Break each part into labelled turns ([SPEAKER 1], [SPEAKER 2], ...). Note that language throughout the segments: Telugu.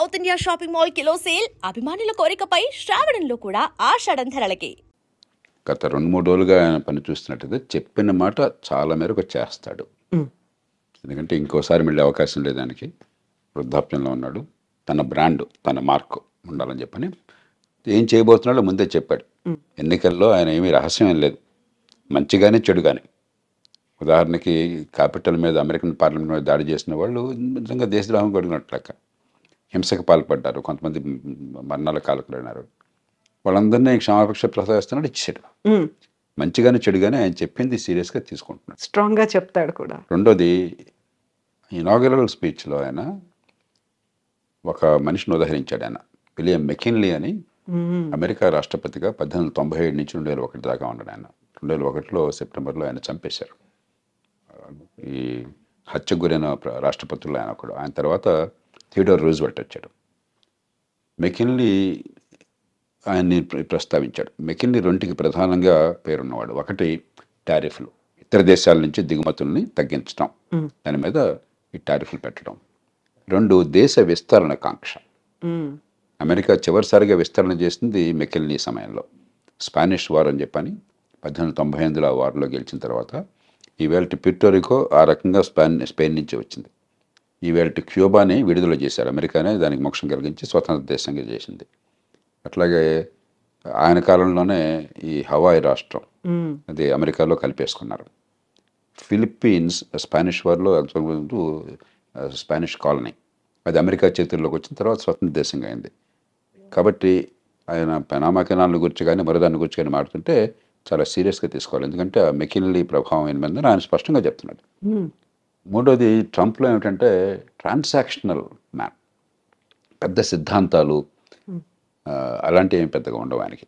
[SPEAKER 1] South India shopping mall kilo sale అభిమానుల కోరికపై శ్రావణంలో కూడా ఆషాఢం ధరలకి.
[SPEAKER 2] గత 2-3 రోజులుగా ఆయన పని చూస్తున్నట్టయితే చెప్పిన మాట చాలా మేరకు చేస్తాడు. ఎందుకంటే ఇంకోసారి మళ్ళీ అవకాశం లేదు దానికి. వృద్ధాప్యంలో ఉన్నాడు. తన బ్రాండ్, తన మార్క్ ఉండాలని చెప్పని ఏం చేయబోతున్నాడో ముందే చెప్పాడు. ఎన్నికల్లో ఆయన ఏమీ రహస్యం ఏం లేదు, మంచిగానే చెడు కానీ. ఉదాహరణకి క్యాపిటల్ మీద, అమెరికన్ పార్లమెంట్ మీద దాడి చేసిన వాళ్ళు నిజంగా దేశద్రోహం కొడుకున్నట్లెక్క. హింసకు పాల్పడ్డారు, కొంతమంది మరణాల కాలకులైనారు. వాళ్ళందరినీ క్షమాపక్ష ప్రసాదిస్తున్నాడు, ఇచ్చాడు. మంచిగానే చెడుగానే ఆయన చెప్పింది సీరియస్గా తీసుకుంటున్నాడు,
[SPEAKER 3] స్ట్రాంగ్గా చెప్తాడు కూడా.
[SPEAKER 2] రెండోది, ఇనాగరల్ స్పీచ్లో ఆయన ఒక మనిషిని ఉదహరించాడు. ఆయన విలియం మెకిన్లీ అని, అమెరికా రాష్ట్రపతిగా 1897 నుంచి 2001 దాకా ఉన్నాడు ఆయన. 2001లో సెప్టెంబర్లో ఆయన చంపేశారు. ఈ హత్యకు గురైన రాష్ట్రపతుల్లో ఆయన ఒకడు. ఆయన తర్వాత థియోడోర్ రూజ్వెల్ట్ వచ్చాడు. మెకిన్లీ ఆయన్ని ప్రస్తావించాడు. మెకిన్లీ రెండుకి ప్రధానంగా పేరున్నవాడు. ఒకటి టారిఫ్లు, ఇతర దేశాల నుంచి దిగుమతుల్ని తగ్గించడం, దాని మీద ఈ టారిఫ్లు పెట్టడం. రెండు, దేశ విస్తరణ కాంక్ష. అమెరికా చివరిసారిగా విస్తరణ చేసింది మెకిన్లీ సమయంలో. స్పానిష్ వార్ అని చెప్పని 1898లో ఆ వార్లో గెలిచిన తర్వాత ఈవేళ ప్యూర్టోరికో ఆ రకంగా స్పెయిన్ నుంచి వచ్చింది. ఈవేళ క్యూబాని విడుదల చేశారు. అమెరికానే దానికి మోక్షం కలిగించి స్వతంత్ర దేశంగా చేసింది. అట్లాగే ఆయన కాలంలోనే ఈ హవాయి రాష్ట్రం అది అమెరికాలో కలిపేసుకున్నారు. ఫిలిప్పీన్స్ స్పానిష్ వార్లో స్పానిష్ కాలనీ, అది అమెరికా చేతుల్లోకి వచ్చిన తర్వాత స్వతంత్ర దేశంగా అయింది. కాబట్టి ఆయన పనామా కెనాల్ గురించి కానీ మరోదాని గురించి కానీ మాట్లాడుతుంటే చాలా సీరియస్గా తీసుకోవాలి. ఎందుకంటే ఆ మెకిన్లీ ప్రభావం ఏమైందని ఆయన స్పష్టంగా చెప్తున్నాడు. మూడోది, ట్రంప్లో ఏమిటంటే ట్రాన్సాక్షనల్ మ్యాన్, పెద్ద సిద్ధాంతాలు అలాంటివి ఏమి పెద్దగా ఉండవు ఆయనకి.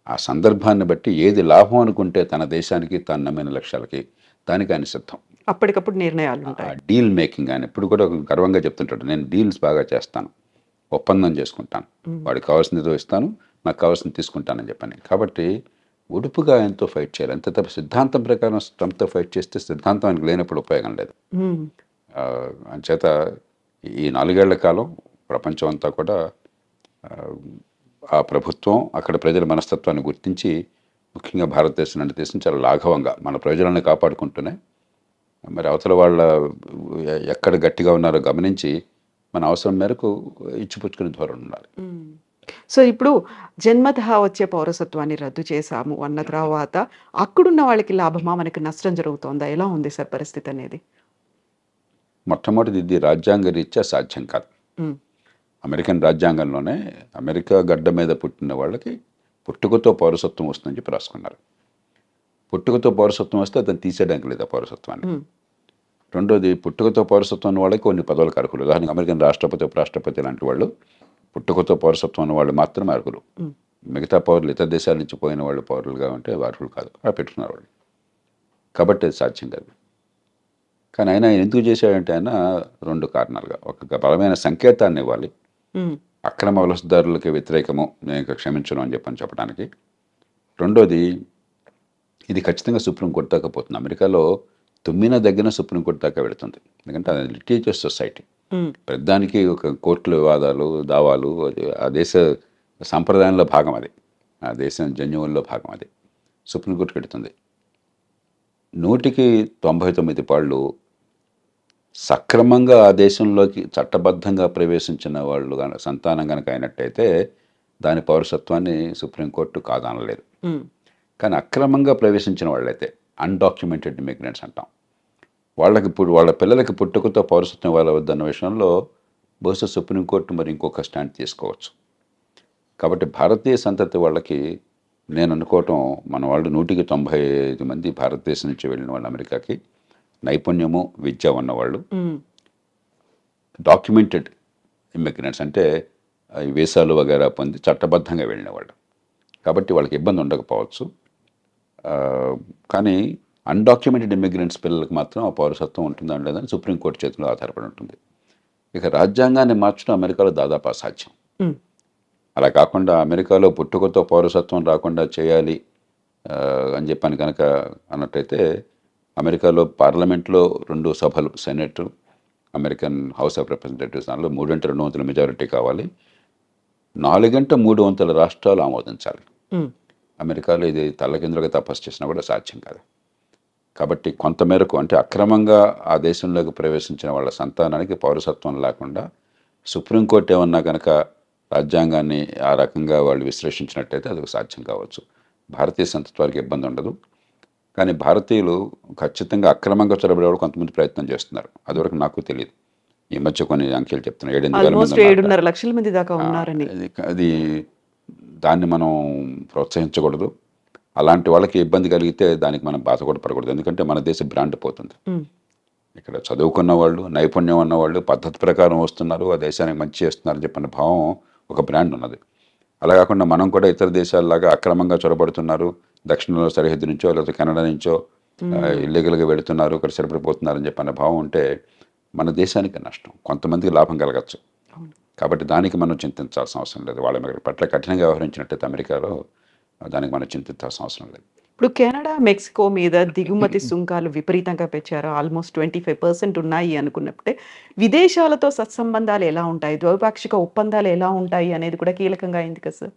[SPEAKER 2] ఆ సందర్భాన్ని బట్టి ఏది లాభం అనుకుంటే తన దేశానికి, తన నమ్మిన లక్ష్యాలకి, దానికి ఆయన సిద్ధం.
[SPEAKER 3] అప్పటికప్పుడు నిర్ణయాలు ఉంటాయి.
[SPEAKER 2] డీల్ మేకింగ్ ఆయన ఎప్పుడు కూడా గర్వంగా చెప్తుంటాడు, నేను డీల్స్ బాగా చేస్తాను, ఒప్పందం చేసుకుంటాను, వాడికి కావాల్సింది ఇస్తాను, నాకు కావాల్సింది తీసుకుంటానని చెప్పని. కాబట్టి ఉడుపుగా ఆయనతో ఫైట్ చేయాలి. అంతే తప్ప సిద్ధాంతం ప్రకారం ట్రంప్తో ఫైట్ చేస్తే సిద్ధాంతం ఆయనకు లేనప్పుడు ఉపయోగం లేదు. అంచేత ఈ 4 ఏళ్ల కాలం ప్రపంచం అంతా కూడా ఆ ప్రభుత్వం, అక్కడ ప్రజల మనస్తత్వాన్ని గుర్తించి, ముఖ్యంగా భారతదేశం లాంటి దేశం చాలా లాఘవంగా మన ప్రజలను కాపాడుకుంటూనే మరి అవతల వాళ్ళ ఎక్కడ గట్టిగా ఉన్నారో గమనించి మన అవసరం మేరకు ఇచ్చిపుచ్చుకునే ధోరణి ఉండాలి.
[SPEAKER 3] సో ఇప్పుడు జన్మతః వచ్చే పౌరసత్వాన్ని రద్దు చేశాము అన్న తర్వాత అక్కడున్న వాళ్ళకి లాభమా, మనకి నష్టం జరుగుతోందా? ఎలా ఉంది సార్ పరిస్థితి అనేది?
[SPEAKER 2] మొట్టమొదటిది, ఇది రాజ్యాంగ రీత్యా సాధ్యం కాదు. అమెరికన్ రాజ్యాంగంలోనే అమెరికా గడ్డ మీద పుట్టిన వాళ్ళకి పుట్టుకతో పౌరసత్వం వస్తుందని చెప్పి రాసుకున్నారు. పుట్టుకతో పౌరసత్వం వస్తే అతను తీసేయడానికి లేదు ఆ పౌరసత్వాన్ని. రెండోది, పుట్టుకతో పౌరసత్వం ఉన్న వాళ్ళకి కొన్ని పదవులకు అర్హులు. ఉదాహరణకి అమెరికన్ రాష్ట్రపతి, ఉపరాష్ట్రపతి లాంటి వాళ్ళు పుట్టుకతో పౌరసత్వం ఉన్న వాళ్ళు మాత్రమే అర్హులు. మిగతా పౌరులు, ఇతర దేశాల నుంచి పోయిన వాళ్ళు పౌరులుగా ఉంటే అర్హులు కాదు. అలా పెట్టుకున్నారు వాళ్ళు. కాబట్టి అది సాధ్యం కాదు. కానీ ఆయన ఎందుకు చేశాడంటే ఆయన 2 కారణాలుగా, ఒక బలమైన సంకేతాన్ని ఇవ్వాలి, అక్రమ వలసదారులకి వ్యతిరేకము, నేను ఇంకా క్షమించను అని చెప్పడానికి. రెండోది, ఇది ఖచ్చితంగా సుప్రీంకోర్టు దాకా పోతుంది. అమెరికాలో తుమ్మిన దగ్గర సుప్రీంకోర్టు దాకా వెళుతుంది. ఎందుకంటే అది లిటిగేటివ్ సొసైటీ. ప్రతిదానికి ఒక కోర్టుల వివాదాలు, దావాలు, ఆ దేశ సాంప్రదాయంలో భాగం అది, ఆ దేశం జన్యువుల్లో భాగం అది. సుప్రీంకోర్టుకి వెళుతుంది. 100కి 99 పాళ్ళు సక్రమంగా ఆ దేశంలోకి చట్టబద్ధంగా ప్రవేశించిన వాళ్ళు సంతానం కనుక అయినట్టయితే దాని పౌరసత్వాన్ని సుప్రీంకోర్టు కాదనలేదు. కానీ అక్రమంగా ప్రవేశించిన వాళ్ళైతే, అన్డాక్యుమెంటెడ్ ఇమిగ్రెంట్స్ అంటాం, వాళ్ళకి వాళ్ళ పిల్లలకి పుట్టుకతో పౌరసత్వం ఇవ్వవద్దన్న విషయంలో బహుశా సుప్రీంకోర్టు మరి ఇంకొక స్టాండ్ తీసుకోవచ్చు. కాబట్టి భారతీయ సంతతి వాళ్ళకి నేను అనుకోవటం, మన వాళ్ళు 100కి 95 మంది భారతదేశం నుంచి వెళ్ళిన వాళ్ళు అమెరికాకి నైపుణ్యము, విద్య ఉన్నవాళ్ళు, డాక్యుమెంటెడ్ ఇమిగ్రెంట్స్ అంటే వీసాలు వగేరా పొంది చట్టబద్ధంగా వెళ్ళిన వాళ్ళు. కాబట్టి వాళ్ళకి ఇబ్బంది ఉండకపోవచ్చు. కానీ అన్డాక్యుమెంటెడ్ ఇమిగ్రెంట్స్ పిల్లలకు మాత్రం ఆ పౌరసత్వం ఉంటుందా లేదని సుప్రీంకోర్టు చేతిలో ఆధారపడి ఉంటుంది. ఇక రాజ్యాంగాన్ని మార్చడం అమెరికాలో దాదాపు అసాధ్యం. అలా కాకుండా అమెరికాలో పుట్టుకతో పౌరసత్వం రాకుండా చేయాలి అని చెప్పని కనుక అన్నట్టయితే, అమెరికాలో పార్లమెంట్లో 2 సభలు, senate American house of representatives దానిలో 3/2 మెజారిటీ కావాలి, 4/3 రాష్ట్రాలు ఆమోదించాలి. అమెరికాలో ఇది తల్లకిందులుగా తపస్సు చేసినా కూడా సాధ్యం కాదు. కాబట్టి కొంతమేరకు అంటే అక్రమంగా ఆ దేశంలోకి ప్రవేశించిన వాళ్ళ సంతానానికి పౌరసత్వం లేకుండా సుప్రీంకోర్టు ఏమన్నా కనుక రాజ్యాంగాన్ని ఆ రకంగా వాళ్ళు విశ్లేషించినట్టయితే అది సాధ్యం కావచ్చు. భారతీయ సంతత్వానికి ఇబ్బంది ఉండదు. కానీ భారతీయులు ఖచ్చితంగా అక్రమంగా చొరబడేవాడు కొంతమంది ప్రయత్నం చేస్తున్నారు. అదివరకు నాకు తెలియదు. ఈ మధ్య కొన్ని అంకెలు చెప్తున్నారు, 7,000
[SPEAKER 3] ఆల్మోస్ట్
[SPEAKER 2] మంది
[SPEAKER 3] 7.5 లక్షల మంది దాకా ఉన్నారని.
[SPEAKER 2] అది దాన్ని మనం ప్రోత్సహించకూడదు. అలాంటి వాళ్ళకి ఇబ్బంది కలిగితే దానికి మనం బాధ కూడా పడకూడదు. ఎందుకంటే మన దేశ బ్రాండ్ పోతుంది. ఇక్కడ చదువుకున్న వాళ్ళు, నైపుణ్యం ఉన్నవాళ్ళు పద్ధతి ప్రకారం వస్తున్నారు, ఆ దేశానికి మంచి చేస్తున్నారని చెప్పిన భావం ఒక బ్రాండ్ ఉన్నది. అలా కాకుండా మనం కూడా ఇతర దేశాలలాగా అక్రమంగా చొరబడుతున్నారు, దక్షిణంలో సరిహద్దు నుంచో లేకపోతే కెనడా నుంచో ఇల్లీగల్గా వెళుతున్నారు, ఇక్కడ సరిపడిపోతున్నారని చెప్పిన భావం ఉంటే మన దేశానికి నష్టం, కొంతమందికి లాభం కలగచ్చు. కాబట్టి దానికి మనం చింతించాల్సిన అవసరం లేదు. వాళ్ళ పట్ల కఠినంగా వ్యవహరించినట్టయితే అమెరికాలో దానికి మనం చింతించాల్సిన అవసరం లేదు.
[SPEAKER 3] ఇప్పుడు కెనడా, మెక్సికో మీద దిగుమతి సుంకాలు విపరీతంగా పెంచారు. ఆల్మోస్ట్ 25% ఉన్నాయి అనుకున్నప్పుడే విదేశాలతో సత్సంబంధాలు ఎలా ఉంటాయి, ద్వైపాక్షిక ఒప్పందాలు ఎలా ఉంటాయి అనేది కూడా కీలకంగా అయింది కదా సార్.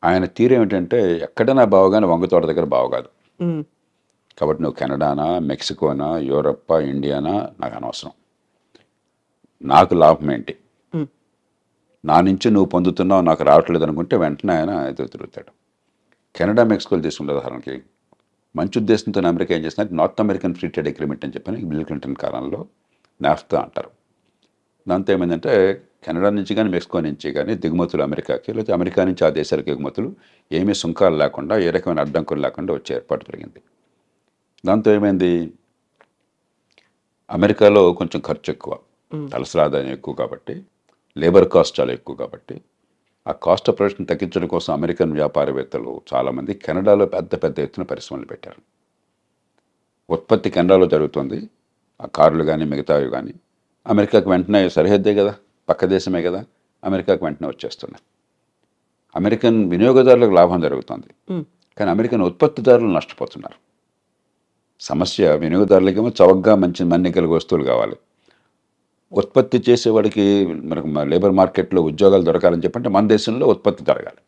[SPEAKER 2] ఆయన తీరు ఏమిటంటే ఎక్కడైనా బావగానే వంగతోట దగ్గర బావగాదు. కాబట్టి నువ్వు కెనడానా, మెక్సికోనా, యూరప్పా, ఇండియానా నాకు అనవసరం. నాకు లాభం ఏంటి, నా నుంచి నువ్వు పొందుతున్నావు నాకు రావట్లేదు అనుకుంటే వెంటనే ఆయన ఎదురు తిరుగుతాడు. కెనడా, మెక్సికోలు తీసుకుంటే ఉదాహరణకి మంచి ఉద్దేశంతో అమెరికా ఏం చేస్తుందంటే north American free trade agreement అని చెప్పని బిల్ క్లింటన్ కాలంలో నాఫ్తా అంటారు. దాంతో ఏమైందంటే కెనడా నుంచి కానీ మెక్సికో నుంచి కానీ దిగుమతులు అమెరికాకి, లేకపోతే అమెరికా నుంచి ఆ దేశాలకు ఎగుమతులు ఏమీ సుంకాలు లేకుండా, ఏ రకమైన అడ్డంకులు లేకుండా వచ్చే ఏర్పాటు జరిగింది. దాంతో ఏమైంది, అమెరికాలో కొంచెం ఖర్చు ఎక్కువ, తలసరి ఆదాయం ఎక్కువ కాబట్టి, లేబర్ కాస్ట్ చాలా ఎక్కువ కాబట్టి ఆ కాస్ట్ ఆఫ్ ప్రొడక్షన్ తగ్గించడం కోసం అమెరికన్ వ్యాపారవేత్తలు చాలామంది కెనడాలో పెద్ద పెద్ద ఎత్తున పరిశ్రమలు పెట్టారు. ఉత్పత్తి కెనడాలో జరుగుతుంది, ఆ కార్లు కానీ మిగతావి కానీ అమెరికాకు వెంటనే సరిహద్దే కదా, పక్క దేశమే కదా, అమెరికాకు వెంటనే వచ్చేస్తున్నాయి. అమెరికన్ వినియోగదారులకు లాభం జరుగుతుంది, కానీ అమెరికన్ ఉత్పత్తిదారులు నష్టపోతున్నారు. సమస్య వినియోగదారులకేమో చవకగా మంచి మన్నికల వస్తువులు కావాలి, ఉత్పత్తి చేసేవాడికి మనకు లేబర్ మార్కెట్లో ఉద్యోగాలు దొరకాలని చెప్పంటే మన దేశంలో ఉత్పత్తి జరగాలి.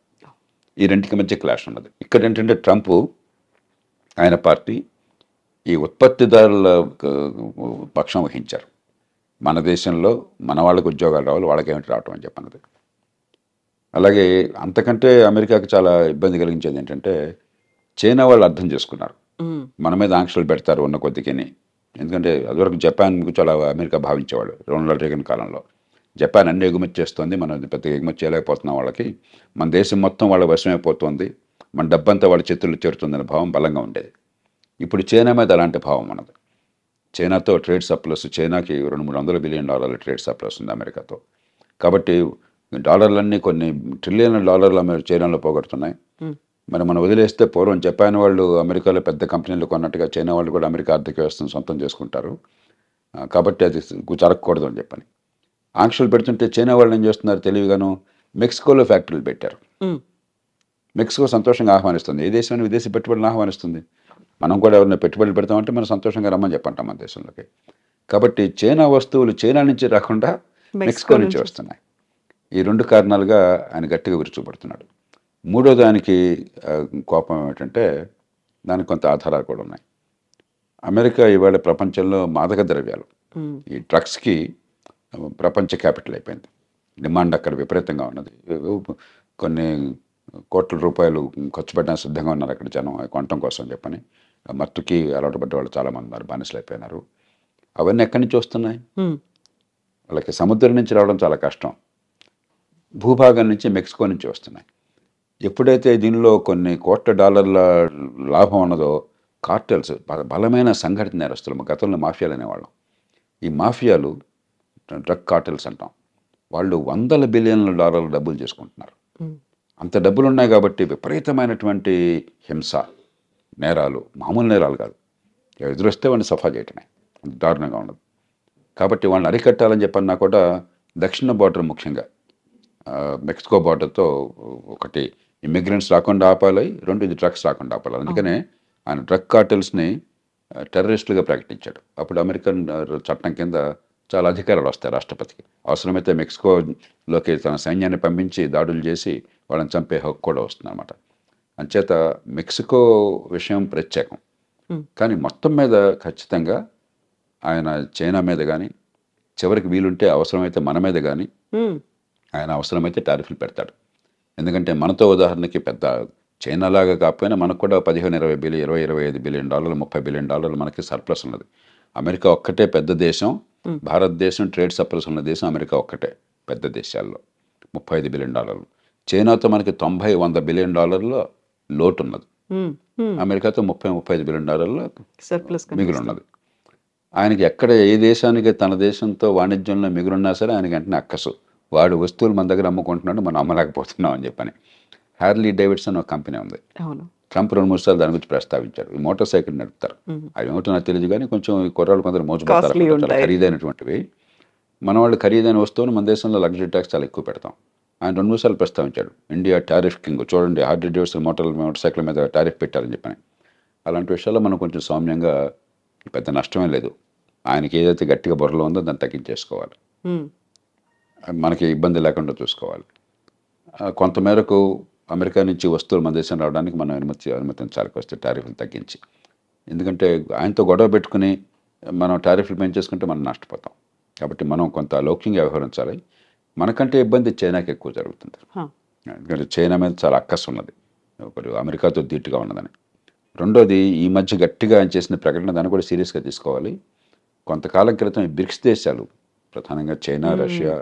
[SPEAKER 2] ఈ రెండింటికి మధ్య క్లాష్ ఉన్నది. ఇక్కడ ఏంటంటే ట్రంప్ ఆయన పార్టీ ఈ ఉత్పత్తిదారుల పక్షం వహించారు. మన దేశంలో మన వాళ్ళకి ఉద్యోగాలు రావాలి, వాళ్ళకేమిటి రావటం అని చెప్పన్నది. అలాగే అంతకంటే అమెరికాకి చాలా ఇబ్బంది కలిగించేది ఏంటంటే చైనా వాళ్ళు అర్థం చేసుకున్నారు, మన మీద ఆంక్షలు పెడతారు ఉన్న కొద్దికిని. ఎందుకంటే అదివరకు జపాన్ చాలా అమెరికా భావించేవాడు రొనాల్డ్ రేగన్ కాలంలో. జపాన్ అన్ని ఎగుమతి చేస్తుంది, మనం పెద్ద ఎగుమతి చేయలేకపోతున్నాం, వాళ్ళకి మన దేశం మొత్తం వాళ్ళ వశమైపోతుంది, మన డబ్బంతా వాళ్ళ చేతుల్లో చేరుతుందనే భావం బలంగా ఉండేది. ఇప్పుడు చైనా మీద అలాంటి భావం ఉన్నది. చైనాతో ట్రేడ్ సర్ప్లస్, చైనాకి $200-300 బిలియన్ ట్రేడ్ సర్ప్లస్ ఉంది అమెరికాతో. కాబట్టి డాలర్లన్నీ కొన్ని $1 ట్రిలియన్ చైనాలో పోగొడుతున్నాయి. మరి మనం వదిలేస్తే పూర్వం జపాన్ వాళ్ళు అమెరికాలో పెద్ద కంపెనీలు కొన్నట్టుగా చైనా వాళ్ళు కూడా అమెరికా ఆర్థిక వ్యవస్థను సొంతం చేసుకుంటారు. కాబట్టి అది జరగకూడదు అని చెప్పని ఆంక్షలు పెడుతుంటే చైనా వాళ్ళు ఏం చేస్తున్నారు తెలివిగాను, మెక్సికోలో ఫ్యాక్టరీలు పెట్టారు. మెక్సికో సంతోషంగా ఆహ్వానిస్తుంది, ఏ దేశం విదేశీ పెట్టుబడులను ఆహ్వానిస్తుంది. మనం కూడా ఎవరైనా పెట్టుబడులు పెడతామంటే మనం సంతోషంగా రమ్మని చెప్పంటాం మన దేశంలోకి. కాబట్టి చైనా వస్తువులు చైనా నుంచి రాకుండా మెక్సికో నుంచి వస్తున్నాయి. ఈ రెండు కారణాలుగా ఆయన గట్టిగా విరుచుపడుతున్నాడు. మూడో దానికి కోపం ఏమిటంటే దానికి కొంత ఆధారాలు కూడా ఉన్నాయి. అమెరికా ఇవాళ ప్రపంచంలో మాదక ద్రవ్యాలు, ఈ డ్రగ్స్కి ప్రపంచ క్యాపిటల్ అయిపోయింది. డిమాండ్ అక్కడ విపరీతంగా ఉన్నది. కొన్ని కోట్ల రూపాయలు ఖర్చు పెట్టడానికి సిద్ధంగా ఉన్నారు అక్కడ జనం కొనటం కోసం చెప్పని. మత్తుకి అలవాటు పడ్డ వాళ్ళు చాలామంది ఉన్నారు, బానిసలు అయిపోయినారు. అవన్నీ ఎక్కడి నుంచి వస్తున్నాయి? వాళ్ళకి సముద్రం నుంచి రావడం చాలా కష్టం, భూభాగం నుంచి మెక్సికో నుంచి వస్తున్నాయి. ఎప్పుడైతే దీనిలో కొన్ని $1,000 లాభం ఉన్నదో కార్టెల్స్, బలమైన సంఘటిత నేరస్తులు, గతంలో మాఫియాలు అనేవాళ్ళం, ఈ మాఫియాలు డ్రగ్ కార్టెల్స్ అంటాం, వాళ్ళు $100 బిలియన్ డబ్బులు చేసుకుంటున్నారు. అంత డబ్బులు ఉన్నాయి కాబట్టి విపరీతమైనటువంటి హింస, నేరాలు, మామూలు నేరాలు కాదు, ఎదురొస్తే వాడిని సఫా చేయటమే, అంత దారుణంగా ఉండదు. కాబట్టి వాళ్ళని అరికట్టాలని చెప్పన్నా కూడా దక్షిణ బార్డర్, ముఖ్యంగా మెక్సికో బార్డర్తో ఒకటి ఇమ్మిగ్రెంట్స్ రాకుండా ఆపాలి, రెండు ఇది డ్రగ్స్ రాకుండా ఆపాలి. అందుకనే ఆయన డ్రగ్ కార్టెల్స్ని టెర్రరిస్టులుగా ప్రకటించాడు. అప్పుడు అమెరికన్ చట్టం కింద చాలా అధికారాలు వస్తాయి రాష్ట్రపతికి. అవసరమైతే మెక్సికోలోకి తన సైన్యాన్ని పంపించి దాడులు చేసి వాళ్ళని చంపే హక్కు కూడా వస్తుంది అనమాట. అంచేత మెక్సికో విషయం ప్రత్యేకం. కానీ మొత్తం మీద ఖచ్చితంగా ఆయన చైనా మీద కానీ, చివరికి వీలుంటే అవసరమైతే మన మీద కానీ ఆయన అవసరమైతే టారిఫ్లు పెడతాడు. ఎందుకంటే మనతో ఉదాహరణకి పెద్ద చైనా లాగా కాకపోయినా మనకు కూడా 15-20 బిలియన్, 20-25 బిలియన్ డాలర్లు, 30 బిలియన్ డాలర్లు మనకి సర్ప్లస్ ఉన్నది. అమెరికా ఒక్కటే పెద్ద దేశం. భారతదేశం ట్రేడ్ సర్ప్లస్ ఉన్న దేశం అమెరికా ఒక్కటే పెద్ద దేశాల్లో. 35 బిలియన్ డాలర్లు. చైనాతో మనకి 90-100 బిలియన్ డాలర్ల లోటు ఉన్నది. అమెరికాతో 30-35 బిలియన్ డాలర్ల
[SPEAKER 3] సర్ప్లస్
[SPEAKER 2] మిగులు ఉన్నది. ఆయనకి ఎక్కడ ఏ దేశానికి తన దేశంతో వాణిజ్యంలో మిగులున్నా సరే ఆయనకి వెంటనే అక్కసు. వాడు వస్తువులు మన దగ్గర అమ్ముకుంటున్నాడు, మనం అమ్మలేకపోతున్నాం అని చెప్పని. హ్యార్లీ డేవిడ్సన్ ఒక కంపెనీ ఉంది. ట్రంప్ 2-3 సార్లు దాని గురించి ప్రస్తావించారు. ఈ మోటార్ సైకిల్ నడుపుతారు. అవి ఏమిటో నాకు తెలియదు కానీ కొంచెం ఈ కుర్రాళ్ళు కొందరు మోసపోతారు. చాలా ఖరీదైనటువంటివి. మన వాళ్ళు ఖరీదైన వస్తువులు మన దేశంలో లగ్జరీ ట్యాక్స్ చాలా ఎక్కువ పెడతాం. ఆయన 2-3 సార్లు ప్రస్తావించాడు. ఇండియా టారిఫ్ కింగ్, చూడండి హార్లీ డేవిడ్సన్ మోటార్ సైకిల్ మీద టారిఫ్ పెట్టారని చెప్పని. అలాంటి విషయాల్లో మనం కొంచెం సౌమ్యంగా, పెద్ద నష్టమే లేదు. ఆయనకి ఏదైతే గట్టిగా బుర్రలో ఉందో దాన్ని తగ్గించేసుకోవాలి. మనకి ఇబ్బంది లేకుండా చూసుకోవాలి. కొంతమేరకు అమెరికా నుంచి వస్తువులు మన దేశం రావడానికి మనం అనుమతించాలి వస్తే టారిఫ్లు తగ్గించి. ఎందుకంటే ఆయనతో గొడవ పెట్టుకుని మనం టారిఫ్లు పెంచేసుకుంటే మనం నష్టపోతాం. కాబట్టి మనం కొంత లౌక్యంగా వ్యవహరించాలి. మనకంటే ఇబ్బంది చైనాకి ఎక్కువ జరుగుతుంది. ఎందుకంటే చైనా మీద చాలా అక్కసు ఉన్నది, ఒకటి అమెరికాతో ధీటుగా ఉన్నదని. రెండోది, ఈ మధ్య గట్టిగా ఆయన చేసిన ప్రకటన దాన్ని కూడా సీరియస్గా తీసుకోవాలి. కొంతకాలం క్రితం ఈ బ్రిక్స్ దేశాలు, ప్రధానంగా చైనా, రష్యా,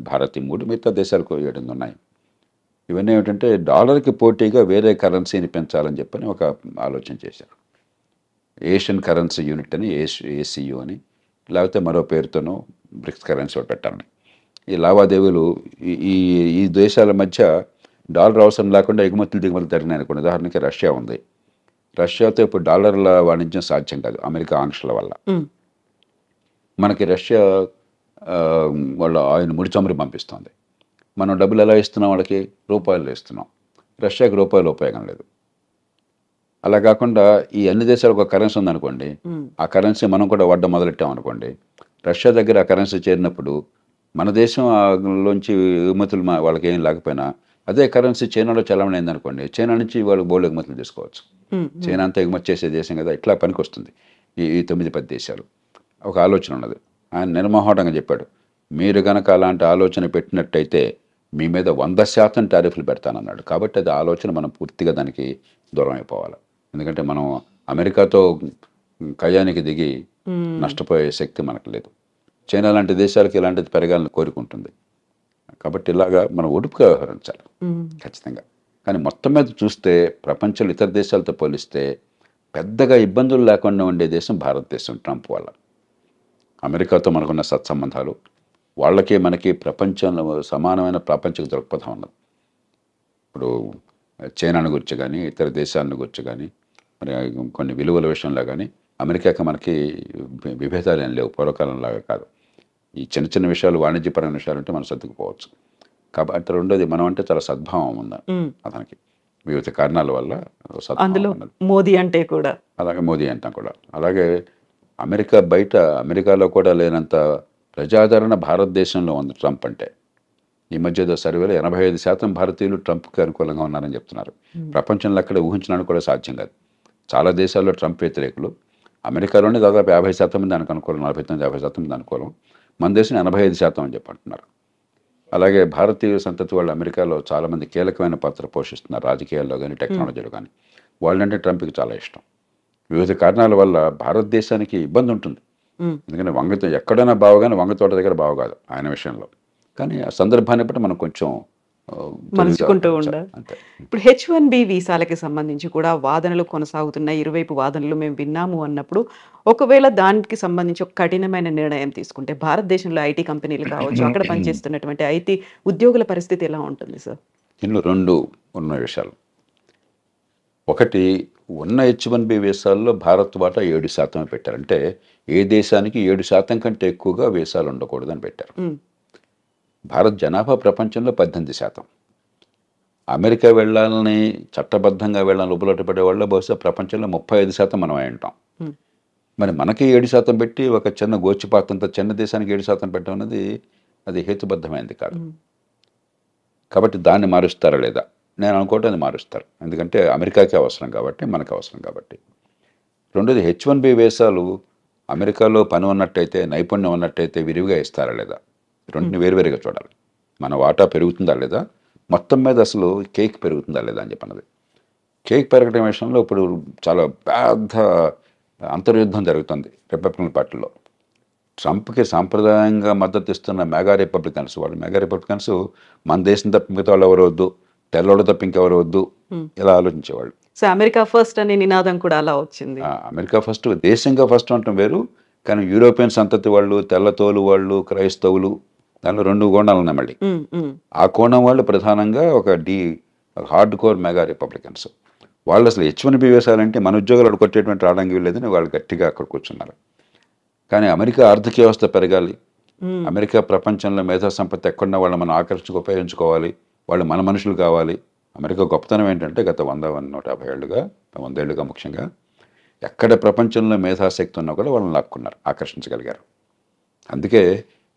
[SPEAKER 2] భారత్, 3 మిగతా దేశాలకు 7 ఉన్నాయి. ఇవన్నీ ఏమిటంటే డాలర్కి పోటీగా వేరే కరెన్సీని పెంచాలని చెప్పని ఒక ఆలోచన చేశారు. ఏషియన్ కరెన్సీ యూనిట్ అని, ఏసీయూ అని, లేకపోతే మరో పేరుతోనూ బ్రిక్స్ కరెన్సీ ఒకటి పెట్టాలని. ఈ లావాదేవీలు ఈ దేశాల మధ్య డాలర్ అవసరం లేకుండా ఎగుమతులు దిగుమతులు జరిగినాయి అనుకోండి. ఉదాహరణకి రష్యా ఉంది. రష్యాతో ఇప్పుడు డాలర్ల వాణిజ్యం సాధ్యం కాదు అమెరికా ఆంక్షల వల్ల. మనకి రష్యా వాళ్ళ ఆయన ముడి చమురు పంపిస్తుంది. మనం డబ్బులు ఎలా ఇస్తున్నాం వాళ్ళకి? రూపాయలు ఇస్తున్నాం. రష్యాకి రూపాయలు ఉపయోగం లేదు. అలా కాకుండా ఈ అన్ని దేశాలకు ఒక కరెన్సీ ఉందనుకోండి, ఆ కరెన్సీ మనం కూడా వాడడం మొదలెట్టామనుకోండి, రష్యా దగ్గర ఆ కరెన్సీ చేరినప్పుడు మన దేశంలోంచి ఎగుమతులు వాళ్ళకి ఏం లేకపోయినా అదే కరెన్సీ చైనాలో చలామణి అయిందనుకోండి, చైనా నుంచి వాళ్ళు బోల్డ్ ఎగుమతులు తీసుకోవచ్చు. చైనా అంతా ఎగుమతి చేసే దేశం కదా, ఇట్లా పనికి వస్తుంది ఈ 9-10 దేశాలు. ఒక ఆలోచన ఉన్నది. ఆయన నిర్మోహటంగా చెప్పాడు, మీరు కనుక అలాంటి ఆలోచన పెట్టినట్టయితే మీ మీద 100% టారిఫ్లు పెడతానన్నాడు. కాబట్టి అది ఆలోచన మనం పూర్తిగా దానికి దూరం అయిపోవాలి. ఎందుకంటే మనం అమెరికాతో కయ్యానికి దిగి నష్టపోయే శక్తి మనకు లేదు. చైనా లాంటి దేశాలకు ఇలాంటిది పెరగాలని కోరుకుంటుంది. కాబట్టి ఇలాగా మనం ఒడుపుగా వ్యవహరించాలి ఖచ్చితంగా. కానీ మొత్తం మీద చూస్తే ప్రపంచంలో ఇతర దేశాలతో పోలిస్తే పెద్దగా ఇబ్బందులు లేకుండా ఉండే దేశం భారతదేశం. ట్రంప్ వల్ల అమెరికాతో మనకున్న సత్సంబంధాలు, వాళ్ళకి మనకి ప్రపంచంలో సమానమైన ప్రాపంచిక దృక్పథం ఉన్నది. ఇప్పుడు చైనాను గురించి కానీ, ఇతర దేశాలను గురించి కానీ, మరి కొన్ని విలువల విషయంలో కానీ అమెరికాకి మనకి విభేదాలు ఏం లేవు, పూర్వకాలంలాగా కాదు. ఈ చిన్న చిన్న విషయాలు, వాణిజ్యపరమైన విషయాలు అంటే మనం సర్దుకుపోవచ్చు. కాబట్టి రెండోది, మనం అంటే చాలా సద్భావం ఉంది అతనికి వివిధ కారణాల వల్ల.
[SPEAKER 3] అందులో మోదీ అంటే కూడా,
[SPEAKER 2] అలాగే మోదీ అంటాం కూడా. అలాగే అమెరికా బయట, అమెరికాలో కూడా లేనంత ప్రజాదరణ భారతదేశంలో ఉంది ట్రంప్ అంటే. ఈ మధ్య సర్వేలో 85% భారతీయులు ట్రంప్కి అనుకూలంగా ఉన్నారని చెప్తున్నారు. ప్రపంచంలో అక్కడ ఊహించడానికి కూడా సాధ్యం కాదు. చాలా దేశాల్లో ట్రంప్ వ్యతిరేకులు. అమెరికాలోనే దాదాపు 50% మంది దానికి అనుకూలం, 49-50% మంది అనుకూలం. మన దేశం 85% అని చెప్పి అంటున్నారు. అలాగే భారతీయ సంతతి వాళ్ళు అమెరికాలో చాలామంది కీలకమైన పాత్ర పోషిస్తున్నారు, రాజకీయాల్లో కానీ టెక్నాలజీలో కానీ. వాళ్ళంటే ట్రంప్కి చాలా ఇష్టం. వివిధ కారణాల వల్ల భారతదేశానికి ఇబ్బంది ఉంటుంది. ఎందుకంటే వంగతో ఎక్కడైనా బావగానే వంగతోట దగ్గర బావ కాదు ఆయన విషయంలో. కానీ ఆ సందర్భాన్ని బట్టి మనం కొంచెం
[SPEAKER 3] మలుచుకుంటూ ఉండాలి. ఇప్పుడు H1B వీసాలకి సంబంధించి కూడా వాదనలు కొనసాగుతున్నాయి. ఇరువైపు వాదనలు మేము విన్నాము అన్నప్పుడు, ఒకవేళ దానికి సంబంధించి ఒక కఠినమైన నిర్ణయం తీసుకుంటే భారతదేశంలో ఐటీ కంపెనీలు కావచ్చు, అక్కడ పనిచేస్తున్నటువంటి ఐటీ ఉద్యోగుల పరిస్థితి ఎలా ఉంటుంది సార్?
[SPEAKER 2] ఇందులో 2 ఉన్న విషయాలు. ఒకటి, ఉన్న H1B వీసాల్లో భారత్ వాటా 7% పెట్టారు. అంటే ఏ దేశానికి 7% కంటే ఎక్కువగా వీసాలు ఉండకూడదని పెట్టారు. భారత్ జనాభా ప్రపంచంలో 18%. అమెరికా వెళ్ళాలని, చట్టబద్ధంగా వెళ్ళాలని ఉపలోట పడే వాళ్ళు బహుశా ప్రపంచంలో 35% మనం అయి ఉంటాం. మరి మనకి 7% పెట్టి ఒక చిన్న గోచిపాతంత చిన్న దేశానికి 7% పెట్టడం అనేది అది హేతుబద్ధమైనది కాదు. కాబట్టి దాన్ని మారుస్తారా లేదా? నేను అనుకోవటం అది మారుస్తారు. ఎందుకంటే అమెరికాకి అవసరం కాబట్టి, మనకు అవసరం కాబట్టి. రెండోది H1B వీసాలు అమెరికాలో పని ఉన్నట్టయితే, నైపుణ్యం ఉన్నట్టయితే విరివిగా ఇస్తారా లేదా? రెండుని వేరువేరుగా చూడాలి. మన వాటా పెరుగుతుందా లేదా, మొత్తం మీద అసలు కేక్ పెరుగుతుందా లేదా అని చెప్పన్నది. కేక్ పెరగడం విషయంలో ఇప్పుడు చాలా పెద్ద అంతర్యుద్ధం జరుగుతుంది రిపబ్లికన్ పార్టీలో. ట్రంప్కి సాంప్రదాయంగా మద్దతు ఇస్తున్న మెగా రిపబ్లికన్స్, మన దేశం తప్ప మిగతా వాళ్ళు ఎవరు వద్దు, తెల్లోడు తప్ప ఇంకెవరు వద్దు, ఇలా ఆలోచించేవాళ్ళు.
[SPEAKER 3] సో అమెరికా ఫస్ట్ అనే నినాదం కూడా అలా వచ్చింది.
[SPEAKER 2] అమెరికా ఫస్ట్, దేశంగా ఫస్ట్ అంటాం వేరు, కానీ యూరోపియన్ సంతతి వాళ్ళు, తెల్లతోలు వాళ్ళు, క్రైస్తవులు, దానిలో 2 కోణాలు ఉన్నాయి మళ్ళీ. ఆ కోణం వాళ్ళు ప్రధానంగా ఒక హార్డ్ కోర్ మెగా రిపబ్లికన్స్. వాళ్ళు అసలు H1B వీసాలంటే మన ఉద్యోగాలు కొట్టేటువంటి రావడానికి వీల్లేదని వాళ్ళు గట్టిగా అక్కడ కూర్చున్నారు. కానీ అమెరికా ఆర్థిక వ్యవస్థ పెరగాలి, అమెరికా ప్రపంచంలో మేధా సంపత్తి ఎక్కడున్న వాళ్ళు మనం ఉపయోగించుకోవాలి, వాళ్ళు మన మనుషులు కావాలి. అమెరికా గొప్పతనం ఏంటంటే గత 150 ఏళ్ళుగా, 100 ఏళ్ళుగా ముఖ్యంగా ఎక్కడ ప్రపంచంలో మేధాశక్తి ఉన్నా కూడా వాళ్ళని లాక్కున్నారు, ఆకర్షించగలిగారు. అందుకే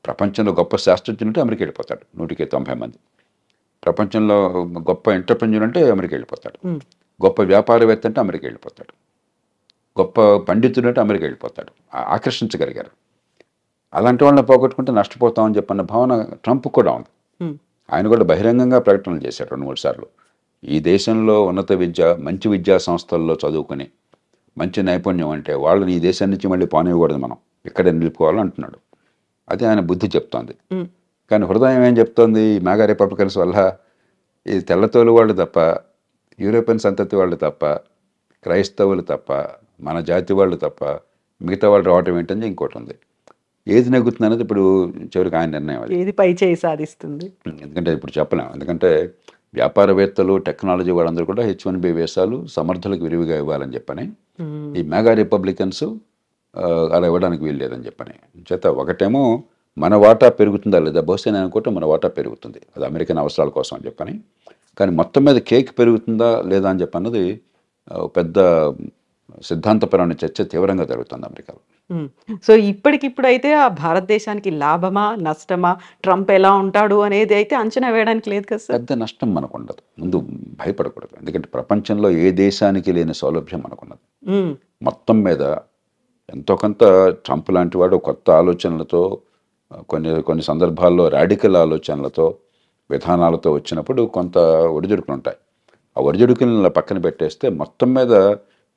[SPEAKER 2] ప్రపంచంలో గొప్ప శాస్త్రజ్ఞులు అంటే అమెరికా వెళ్ళిపోతాడు 190 మంది. ప్రపంచంలో గొప్ప ఎంటర్ప్రెన్యూర్ అంటే అమెరికా వెళ్ళిపోతాడు. గొప్ప వ్యాపారవేత్త అంటే అమెరికా వెళ్ళిపోతాడు. గొప్ప పండితుడు అంటే అమెరికా వెళ్ళిపోతాడు. ఆకర్షించగలిగారు. అలాంటి వాళ్ళని పోగొట్టుకుంటే నష్టపోతామని చెప్పన్న భావన ట్రంప్ కూడా ఉంది. ఆయన కూడా బహిరంగంగా ప్రకటనలు చేశారు 2-3 సార్లు. ఈ దేశంలో ఉన్నత విద్య, మంచి విద్యా సంస్థల్లో చదువుకుని మంచి నైపుణ్యం అంటే వాళ్ళని ఈ దేశం నుంచి మళ్ళీ పోనివ్వకూడదు, మనం ఇక్కడే నిలుపుకోవాలని అంటున్నాడు. అది ఆయన బుద్ధి చెప్తోంది. కానీ హృదయం ఏం చెప్తోంది? ఈ మెగా రిపబ్లికన్స్ వల్ల ఈ తెల్లతోలు వాళ్ళు తప్ప, యూరోపియన్ సంతతి వాళ్ళు తప్ప, క్రైస్తవులు తప్ప, మన జాతి వాళ్ళు తప్ప మిగతా వాళ్ళు రావటం ఏంటని ఇంకోటి ఉంది. ఏది నెగ్గుతుంది అనేది ఇప్పుడు చివరికి ఆయన నిర్ణయం. అది
[SPEAKER 3] ఏది పై చేయి సాధిస్తుంది,
[SPEAKER 2] ఎందుకంటే ఇప్పుడు చెప్పలేము. ఎందుకంటే వ్యాపారవేత్తలు, టెక్నాలజీ వాళ్ళందరూ కూడా H1B వీసాలు సమర్థులకు విరివిగా ఇవ్వాలని చెప్పని, ఈ మెగా రిపబ్లికన్స్ అలా ఇవ్వడానికి వీలు లేదని చెప్పని చేత ఒకటేమో మన వాటా పెరుగుతుందా లేదా, బహుశా నేను అనుకుంటే మన వాటా పెరుగుతుంది, అది అమెరికన్ అవసరాల కోసం అని చెప్పని. కానీ మొత్తం మీద కేక్ పెరుగుతుందా లేదా అని చెప్పన్నది పెద్ద సిద్ధాంతపరమైన చర్చ తీవ్రంగా జరుగుతుంది అమెరికాలో.
[SPEAKER 3] సో ఇప్పటికిప్పుడు అయితే ఆ భారతదేశానికి లాభమా నష్టమా, ట్రంప్ ఎలా ఉంటాడు అనేది అయితే అంచనా వేయడానికి లేదు కదా సార్.
[SPEAKER 2] పెద్ద నష్టం మనకు ఉండదు, ముందు భయపడకూడదు. ఎందుకంటే ప్రపంచంలో ఏ దేశానికి లేని సౌలభ్యం మనకున్నది. మొత్తం మీద ఎంతో కొంత ట్రంప్ లాంటి వాడు కొత్త ఆలోచనలతో, కొన్ని సందర్భాల్లో రాడికల్ ఆలోచనలతో, విధానాలతో వచ్చినప్పుడు కొంత ఒడిదుడుకులు ఉంటాయి. ఆ ఒడిదుడుకులను పక్కన పెట్టేస్తే మొత్తం మీద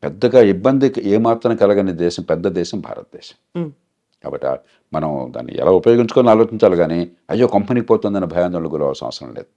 [SPEAKER 2] పెద్దగా ఇబ్బందికి ఏమాత్రం కలగని దేశం, పెద్ద దేశం భారతదేశం. కాబట్టి మనం దాన్ని ఎలా ఉపయోగించుకొని ఆలోచించాలి, కానీ అయ్యో కంపెనీకి పోతుందన్న భయాందోళనకు గురవలసిన అవసరం లేదు.